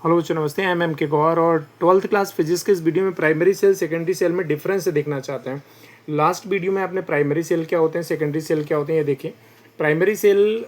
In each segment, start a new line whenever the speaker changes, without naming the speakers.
Hello बच्चों, नमस्ते। I am के गौर और 12th क्लास फिजिक्स के इस वीडियो में प्राइमरी सेल सेकेंडरी सेल में डिफरेंस देखना चाहते हैं। लास्ट वीडियो में आपने प्राइमरी सेल क्या होते हैं, सेकेंडरी सेल क्या होते हैं, ये देखिए। प्राइमरी सेल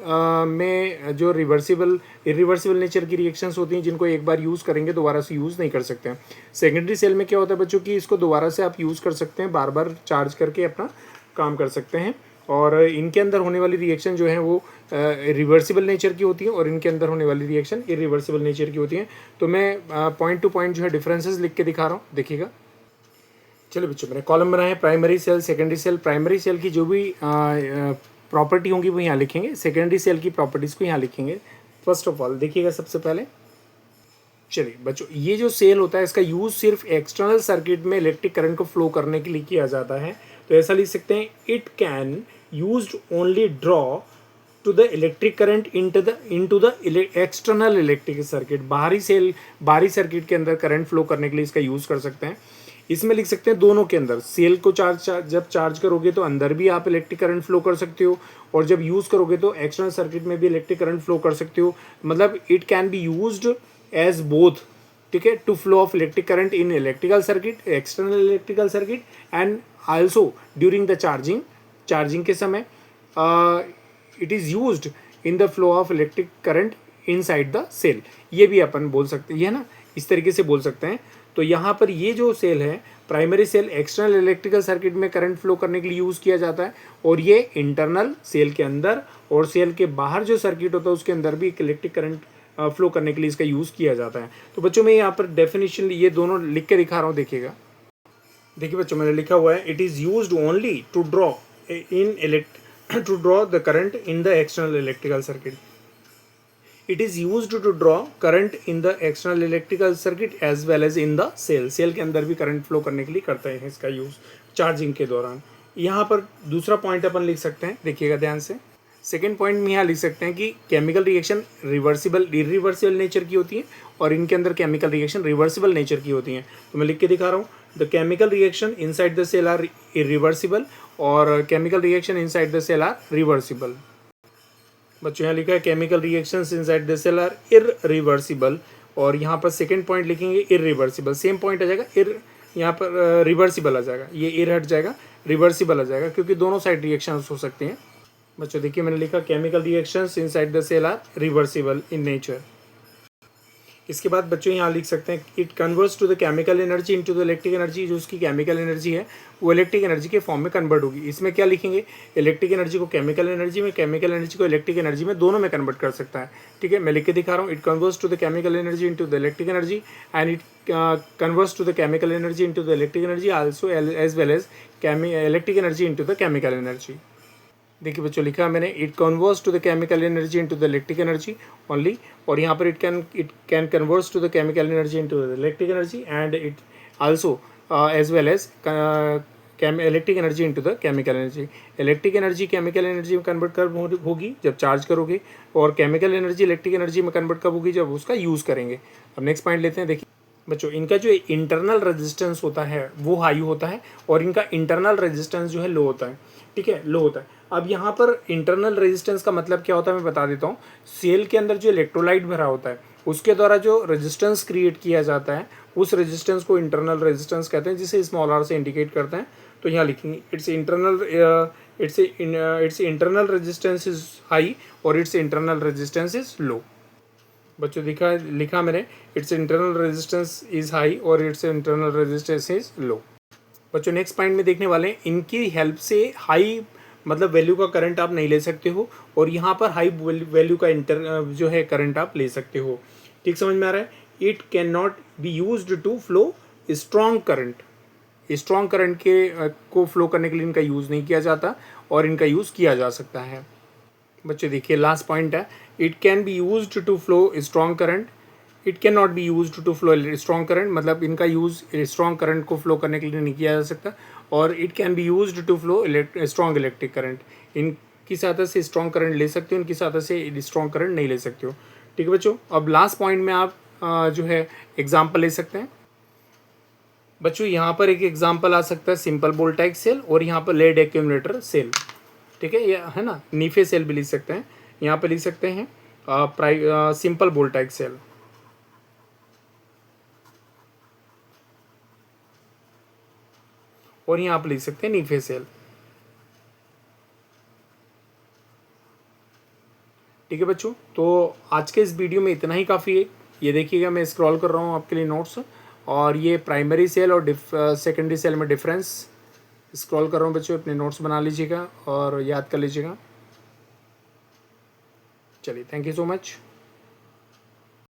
में जो इरिवर्सिबल नेचर की रिएक्शंस होती हैं, जिनको एक बार यूज़ करेंगे दोबारा से यूज़ नहीं कर सकते हैं। सेकेंडरी सेल में क्या होता है बच्चों की, इसको दोबारा से आप यूज़ कर सकते हैं, बार बार चार्ज करके अपना काम कर सकते हैं। और इनके अंदर होने वाली रिएक्शन जो है वो रिवर्सिबल नेचर की होती है और इनके अंदर होने वाली रिएक्शन इरिवर्सिबल नेचर की होती है। तो मैं पॉइंट टू पॉइंट जो है डिफरेंसेस लिख के दिखा रहा हूँ, देखिएगा। चलिए बच्चों, मैंने कॉलम बनाए हैं, primary cell, secondary cell. Primary cell की जो भी प्रॉपर्टी होंगी वो यहाँ लिखेंगे, सेकेंडरी सेल की प्रॉपर्टीज़ को यहाँ लिखेंगे। फर्स्ट ऑफ ऑल देखिएगा सबसे पहले। चलिए बच्चों, ये जो सेल होता है इसका यूज़ सिर्फ एक्सटर्नल सर्किट में इलेक्ट्रिक करंट को फ्लो करने के लिए किया जाता है। तो ऐसा लिख सकते हैं, it can used only draw two the electric current into the external electric circuit. बाहरी सर्किट के अंदर करंट फ्लो करने के लिए इसका यूज़ कर सकते हैं। इसमें लिख सकते हैं दोनों के अंदर, सेल को जब चार्ज करोगे तो अंदर भी आप इलेक्ट्रिक करंट फ्लो कर सकते हो और जब यूज़ करोगे तो एक्सटर्नल सर्किट में भी इलेक्ट्रिक करंट फ्लो कर सकते हो। मतलब it can be used as both, ठीक है, to flow of electric current in electrical circuit, external electrical circuit, and also during the charging के समय it is used in the flow of electric current inside the cell. ये भी अपन बोल सकते हैं ना, इस तरीके से बोल सकते हैं। तो यहाँ पर ये जो सेल है, primary cell, external electrical circuit में करंट फ्लो करने के लिए यूज़ किया जाता है और ये इंटरनल सेल के अंदर और सेल के बाहर जो सर्किट होता है उसके अंदर भी इलेक्ट्रिक करंट फ्लो करने के लिए इसका यूज़ किया जाता है। तो बच्चों मैं यहाँ पर डेफिनेशन ये दोनों लिख के दिखा रहा हूँ, देखिएगा। देखिए बच्चों, मैंने लिखा हुआ है, it is used only to draw the current in the external electrical circuit. It is used to draw current in the external electrical circuit as well as in the cell के अंदर भी करंट फ्लो करने के लिए करते हैं इसका use charging के दौरान। यहाँ पर दूसरा पॉइंट अपन लिख सकते हैं, देखिएगा ध्यान से। सेकेंड पॉइंट में यहाँ लिख सकते हैं कि केमिकल रिएक्शन इरिवर्सिबल नेचर की होती है और इनके अंदर केमिकल रिएक्शन रिवर्सिबल नेचर की होती हैं। तो मैं लिख के दिखा रहा हूँ, the chemical reaction inside the cell are irreversible और chemical reaction inside the cell are reversible. बच्चों यहाँ लिखा है, chemical reactions inside the cell are irreversible और यहाँ पर सेकेंड पॉइंट लिखेंगे इरिवर्सिबल। सेम पॉइंट आ जाएगा, यहाँ पर रिवर्सिबल आ जाएगा, ये इर हट जाएगा, रिवर्सिबल आ जाएगा, क्योंकि दोनों साइड रिएक्शंस हो सकती हैं। बच्चों देखिए, मैंने लिखा chemical reactions inside the cell are reversible in nature. इसके बाद बच्चों यहाँ लिख सकते हैं, it converts to the chemical energy into the electric energy. जो उसकी केमिकल एनर्जी है वो इलेक्ट्रिक एनर्जी के फॉर्म में कन्वर्ट होगी। इसमें क्या लिखेंगे, इलेक्ट्रिक एनर्जी को केमिकल एनर्जी में, केमिकल एनर्जी को इलेक्ट्रिक एनर्जी में, दोनों में कन्वर्ट कर सकता है। ठीक है, मैं लिख के दिखा रहा हूँ, it converts to the chemical energy into the electric energy and it converts to the chemical energy into the electric energy also as well as electric energy into the chemical energy. देखिए बच्चों, लिखा मैंने, it converts to the chemical energy into the electric energy only, और यहाँ पर it can converts to the chemical energy into the electric energy and it also as well as electric energy into the chemical energy. Electric energy chemical energy में convert कब होगी, जब charge करोगे, और chemical energy electric energy में convert कब होगी, जब उसका यूज़ करेंगे। अब नेक्स्ट पॉइंट लेते हैं। देखिए बच्चों, इनका जो इंटरनल रेजिस्टेंस होता है वो हाई होता है और इनका इंटरनल रेजिस्टेंस जो है लो होता है। ठीक है, लो होता है। अब यहाँ पर इंटरनल रेजिस्टेंस का मतलब क्या होता है मैं बता देता हूँ। सेल के अंदर जो इलेक्ट्रोलाइट भरा होता है उसके द्वारा जो रेजिस्टेंस क्रिएट किया जाता है उस रेजिस्टेंस को इंटरनल रेजिस्टेंस कहते हैं, जिसे स्मॉल आर से इंडिकेट करते हैं। तो यहाँ लिखेंगे, its internal resistance is high और its internal resistance is low. बच्चों लिखा मैंने, its internal resistance is high और its internal resistance is low. बच्चों नेक्स्ट पॉइंट में देखने वाले हैं, इनकी हेल्प से हाई मतलब वैल्यू का करंट आप नहीं ले सकते हो और यहाँ पर हाई वैल्यू का जो है करंट आप ले सकते हो। ठीक समझ में आ रहा है। It can not be used to flow strong current. Strong current को फ्लो करने के लिए इनका यूज़ नहीं किया जाता और इनका यूज़ किया जा सकता है। बच्चों देखिए, लास्ट पॉइंट है, it can be used to flow strong current, it can not be used to flow strong current. मतलब इनका यूज़ स्ट्रॉन्ग करंट को फ्लो करने के लिए नहीं किया जा सकता और it can be used to flow strong electric current. इनकी सहायता से स्ट्रॉन्ग करंट ले सकते हो, इनकी सहायता से स्ट्रॉन्ग करंट नहीं ले सकते हो। ठीक है बच्चों, अब लास्ट पॉइंट में आप जो है एग्जाम्पल ले सकते हैं। बच्चों यहाँ पर एक एग्जाम्पल आ सकता है सिंपल वोल्टाइक सेल और यहाँ पर लेड एक्यूमुलेटर सेल। ठीक है, ये है ना, नीफे सेल भी लिख सकते हैं। यहाँ पर लिख सकते हैं सिंपल वोल्टाइक सेल। और यहाँ आप लिख सकते हैं नीफे सेल। ठीक है बच्चों, तो आज के इस वीडियो में इतना ही काफ़ी है। ये देखिएगा मैं स्क्रॉल कर रहा हूँ आपके लिए नोट्स, और ये प्राइमरी सेल और सेकेंडरी सेल में डिफरेंस स्क्रॉल कर रहा हूँ बच्चों, अपने नोट्स बना लीजिएगा और याद कर लीजिएगा। चलिए, थैंक यू सो मच।